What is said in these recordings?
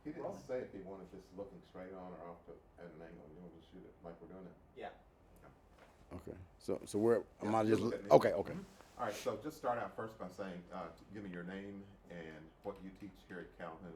He didn't say if he wanted this looking straight on or off at an angle. You want to shoot it like we're doing it? Yeah. Okay. So where am Yeah, I you just? look at me. Okay. Okay. All right, so just start out first by saying, give me your name and what you teach here at Calhoun,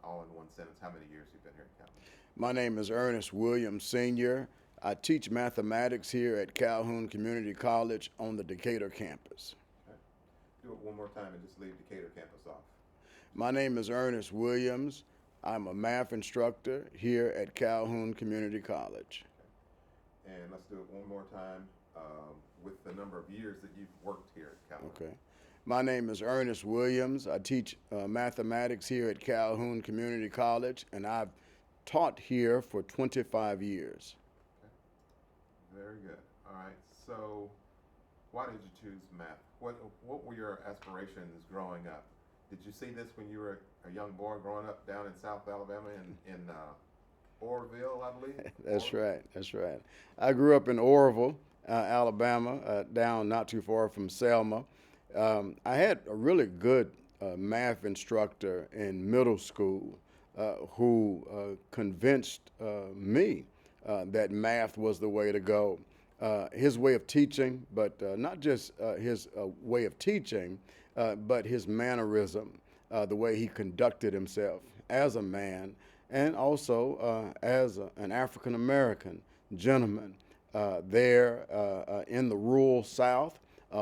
all in one sentence. How many years you've been here at Calhoun? My name is Ernest Williams Sr. I teach mathematics here at Calhoun Community College on the Decatur campus. Okay. Do it one more time and just leave Decatur campus off. My name is Ernest Williams. I'm a math instructor here at Calhoun Community College. Okay. And let's do it one more time with the number of years that you've worked here at Calhoun. Okay. My name is Ernest Williams. I teach mathematics here at Calhoun Community College, and I've taught here for 25 years. Okay. Very good. All right. So, why did you choose math? What were your aspirations growing up? Did you see this when you were a young boy growing up down in South Alabama in Orville, I believe? That's right. That's right. I grew up in Orville, Alabama, down not too far from Selma. I had a really good math instructor in middle school who convinced me that math was the way to go. His way of teaching, but not just his way of teaching, but his mannerism, the way he conducted himself as a man, and also as an African American gentleman there in the rural South,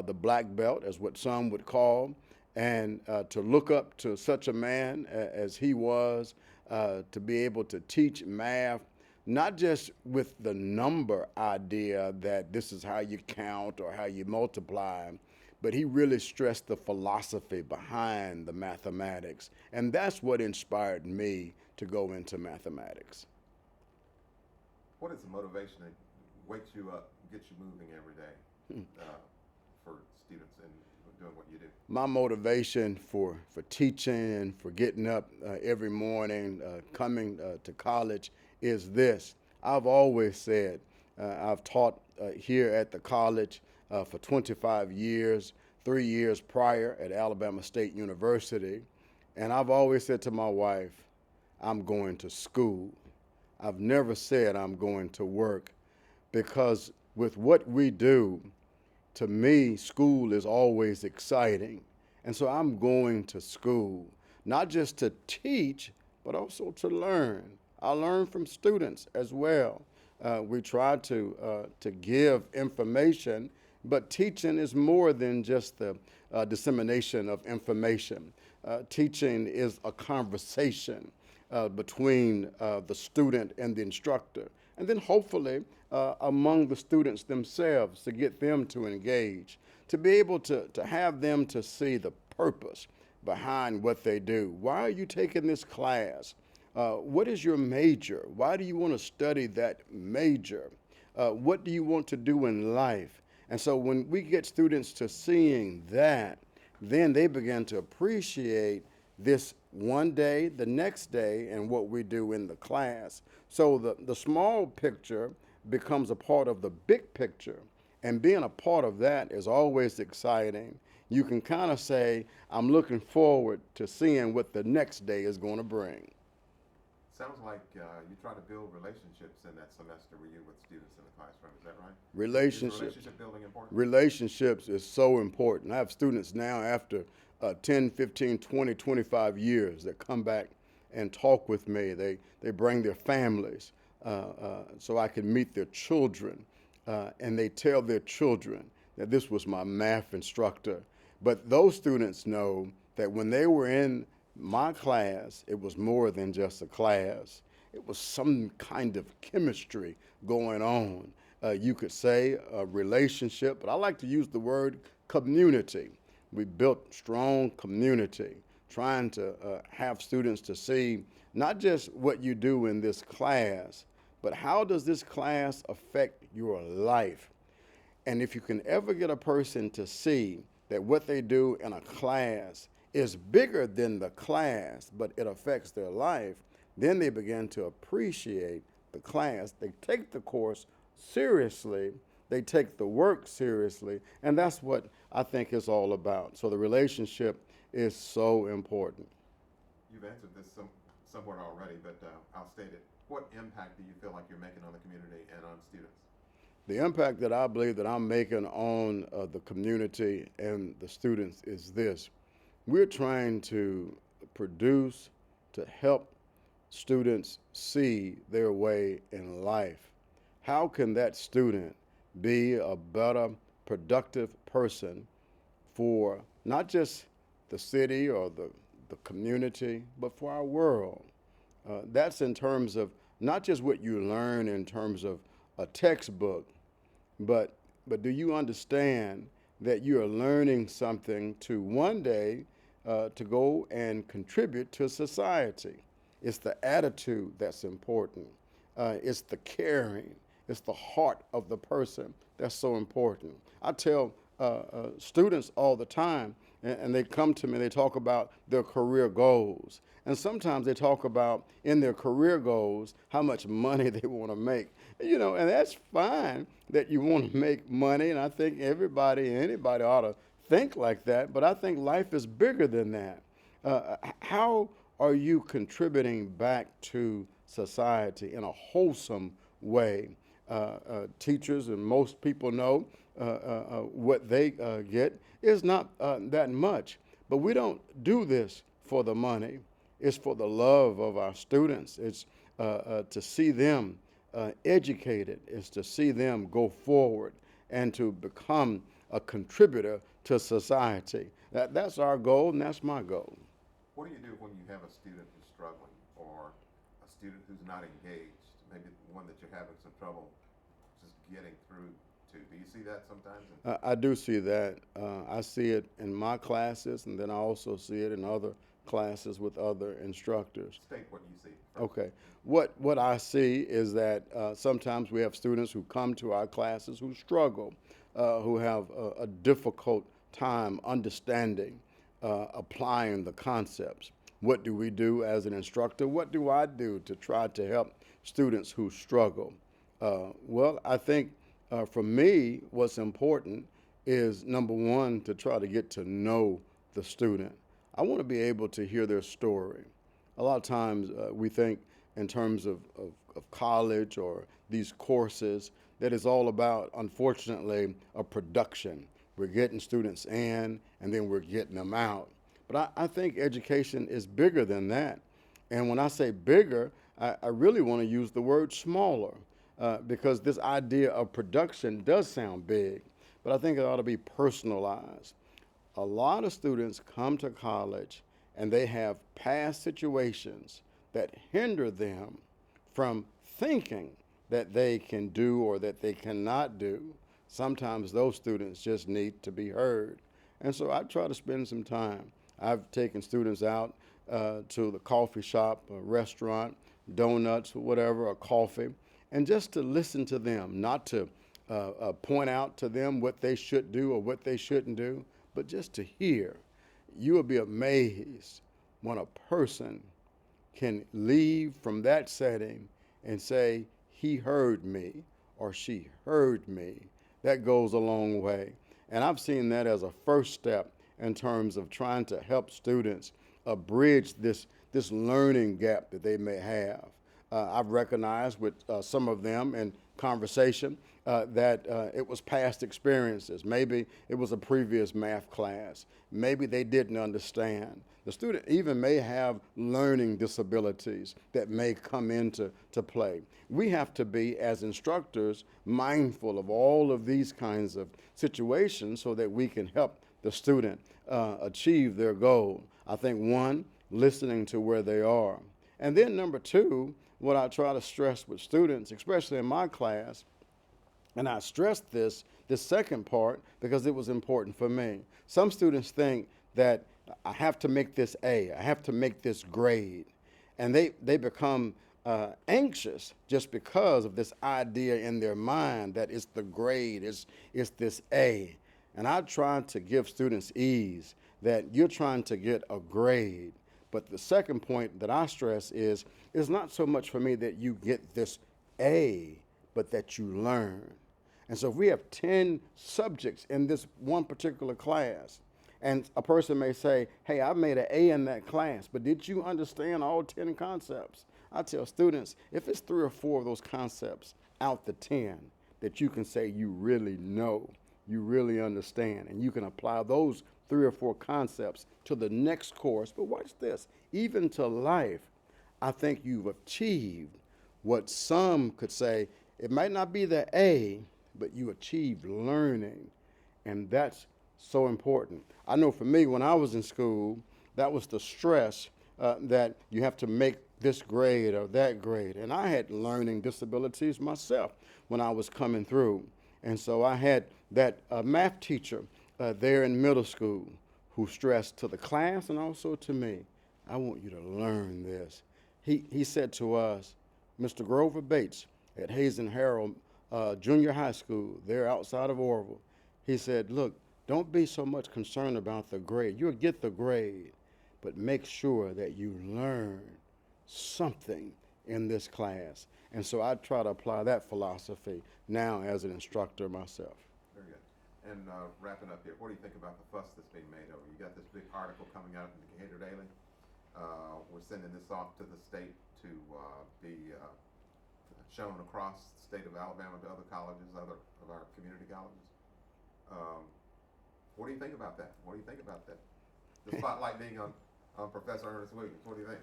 the Black Belt, as what some would call, and to look up to such a man as he was, to be able to teach math, not just with the number idea that this is how you count or how you multiply, but he really stressed the philosophy behind the mathematics. And that's what inspired me to go into mathematics. What is the motivation that wakes you up, gets you moving every day for students and doing what you do? My motivation for teaching and for getting up every morning, coming to college, is this. I've always said, I've taught here at the college for 25 years, 3 years prior at Alabama State University, and I've always said to my wife, I'm going to school. I've never said I'm going to work, because with what we do, to me, school is always exciting. And so I'm going to school, not just to teach, but also to learn. I learn from students as well. We try to give information, but teaching is more than just the dissemination of information. Teaching is a conversation between the student and the instructor, and then hopefully among the students themselves, to get them to engage, to be able to have them to see the purpose behind what they do. Why are you taking this class? What is your major? Why do you want to study that major? What do you want to do in life? And so when we get students to seeing that, then they begin to appreciate this one day, the next day, and what we do in the class. So the small picture becomes a part of the big picture. And being a part of that is always exciting. You can kind of say, I'm looking forward to seeing what the next day is going to bring. Sounds like you try to build relationships in that semester with students in the classroom. Is that right? Relationships. Is relationship building important? Relationships is so important. I have students now after 10, 15, 20, 25 years that come back and talk with me. They bring their families so I can meet their children, and they tell their children that this was my math instructor. But those students know that when they were in my class, it was more than just a class. It was some kind of chemistry going on. You could say a relationship, but I like to use the word community. We built strong community, trying to have students to see not just what you do in this class, but how does this class affect your life? And if you can ever get a person to see that what they do in a class is bigger than the class, but it affects their life, then they begin to appreciate the class. They take the course seriously, they take the work seriously, and that's what I think it's all about. So the relationship is so important. You've answered this somewhat already, but I'll state it. What impact do you feel like you're making on the community and on students? The impact that I believe that I'm making on the community and the students is this. We're trying to produce, to help students see their way in life. How can that student be a better, productive person for not just the city or the community, but for our world? That's in terms of not just what you learn in terms of a textbook, but do you understand that you are learning something to one day to go and contribute to society? It's the attitude that's important. It's the caring. It's the heart of the person that's so important. I tell students all the time, and they come to me, they talk about their career goals. And sometimes they talk about in their career goals how much money they want to make. You know, and that's fine that you want to make money, and I think anybody ought to think like that, but I think life is bigger than that. How are you contributing back to society in a wholesome way? Teachers and most people know what they get is not that much, but we don't do this for the money. It's for the love of our students. It's to see them educated. It's to see them go forward and to become a contributor to society. That's our goal, and that's my goal. What do you do when you have a student who's struggling or a student who's not engaged, maybe one that you're having some trouble just getting through to? Do you see that sometimes? I do see that. I see it in my classes, and then I also see it in other classes with other instructors. State what you see. Okay. What I see is that sometimes we have students who come to our classes who struggle, who have a difficult time understanding, applying the concepts. What do we do as an instructor? What do I do to try to help students who struggle? Well, I think for me, what's important is, number one, to try to get to know the student. I want to be able to hear their story. A lot of times we think in terms of college or these courses that it's all about, unfortunately, a production. We're getting students in and then we're getting them out. But I think education is bigger than that. And when I say bigger, I really want to use the word smaller because this idea of production does sound big, but I think it ought to be personalized. A lot of students come to college and they have past situations that hinder them from thinking that they can do or that they cannot do. Sometimes those students just need to be heard. And so I try to spend some time. I've taken students out to the coffee shop, a restaurant, donuts, whatever, or coffee, and just to listen to them, not to point out to them what they should do or what they shouldn't do, but just to hear. You will be amazed when a person can leave from that setting and say, he heard me or she heard me. That goes a long way. And I've seen that as a first step in terms of trying to help students bridge this learning gap that they may have. I've recognized with some of them in conversation that it was past experiences. Maybe it was a previous math class. Maybe they didn't understand. The student even may have learning disabilities that may come into play. We have to be, as instructors, mindful of all of these kinds of situations so that we can help the student achieve their goal. I think one, listening to where they are. And then number two, what I try to stress with students, especially in my class, and I stressed this second part because it was important for me. Some students think that I have to make this A, I have to make this grade. And they become anxious just because of this idea in their mind that it's the grade, it's this A. And I try to give students ease, that you're trying to get a grade. But the second point that I stress is, it's not so much for me that you get this A, but that you learn. And so if we have 10 subjects in this one particular class, And a person may say, hey, I made an A in that class, but did you understand all 10 concepts? I tell students, if it's 3 or 4 of those concepts out the 10 that you can say you really know, you really understand, and you can apply those 3 or 4 concepts to the next course. But watch this, even to life, I think you've achieved what some could say, it might not be the A, but you achieved learning. And that's so important. I know for me, when I was in school, that was the stress that you have to make this grade or that grade. And I had learning disabilities myself when I was coming through. And so I had that math teacher there in middle school who stressed to the class and also to me, I want you to learn this. He said to us, Mr. Grover Bates at Hayes and Harrell Junior High School, there outside of Orville, he said, look, don't be so much concerned about the grade. You'll get the grade, but make sure that you learn something in this class. And so I try to apply that philosophy now as an instructor myself. Very good. And wrapping up here, what do you think about the fuss that's being made over? You got this big article coming out in the Decatur Daily. We're sending this off to the state to be shown across the state of Alabama to other colleges, other of our community colleges. What do you think about that? What do you think about that? The spotlight being on Professor Ernest Williams. What do you think?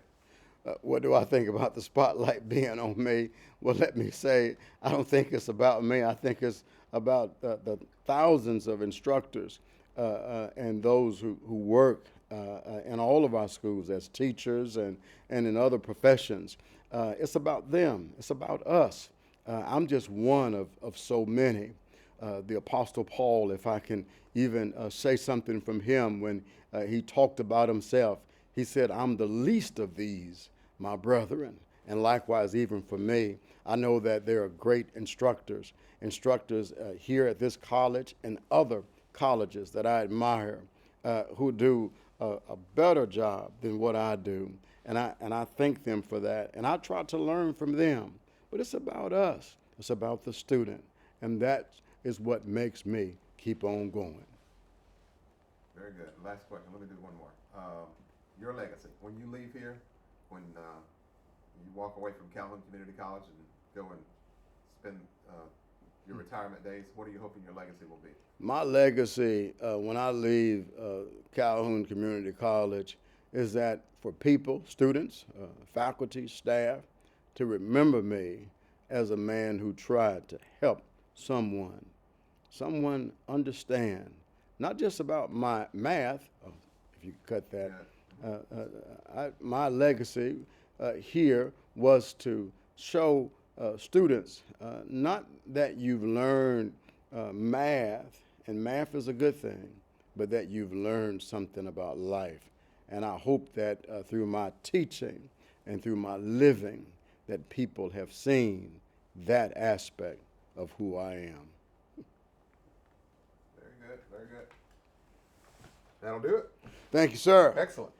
What do I think about the spotlight being on me? Well, let me say, I don't think it's about me. I think it's about the thousands of instructors and those who work in all of our schools as teachers and in other professions. It's about them. It's about us. I'm just one of so many. The Apostle Paul, if I can even say something from him when he talked about himself, he said, I'm the least of these, my brethren. And likewise, even for me, I know that there are great instructors here at this college and other colleges that I admire who do a better job than what I do. And I thank them for that. And I try to learn from them. But it's about us. It's about the student. And that is what makes me keep on going. Very good. Last question. Let me do one more. Your legacy. When you leave here, when you walk away from Calhoun Community College and go and spend your retirement days, what are you hoping your legacy will be? My legacy when I leave Calhoun Community College is that for people, students, faculty, staff, to remember me as a man who tried to help someone understand, not just about my math, if you cut that, my legacy here was to show students not that you've learned math, and math is a good thing, but that you've learned something about life. And I hope that through my teaching and through my living, that people have seen that aspect of who I am. Very good, very good. That'll do it. Thank you, sir. Excellent.